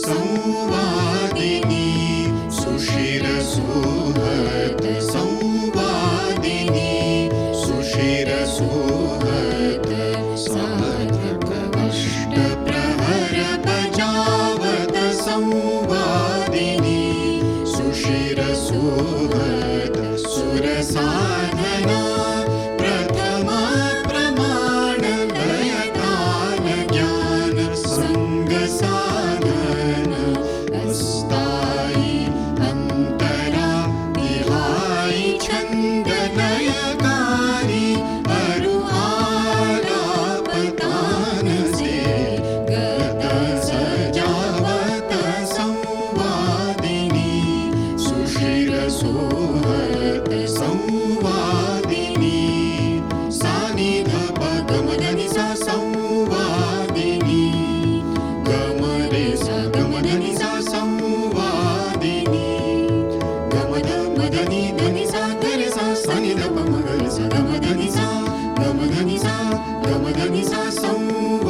संवादिनी सुशिरसुहृद संवादिनी सुशिरसुहृद साधक अष्टप्रहर बजावत संवादिनी सुशिरसुहृद सुरसाधना प्रथमा प्रमाण लयकाल ज्ञान संगसाधन अस्थायी अंतरा विहायी छंद लयकारी अरु आलापतान से गत सजावत संवादिनी सुशिरसुहृद संवादिनी सानिध गमधनि सा संवादिनी गमरे सा गमधनि सा संवादिनी गमध मधनि धनि सा गरे सा सानिध पमगरे सा गमधनि सा गमधनि सा संवादिनी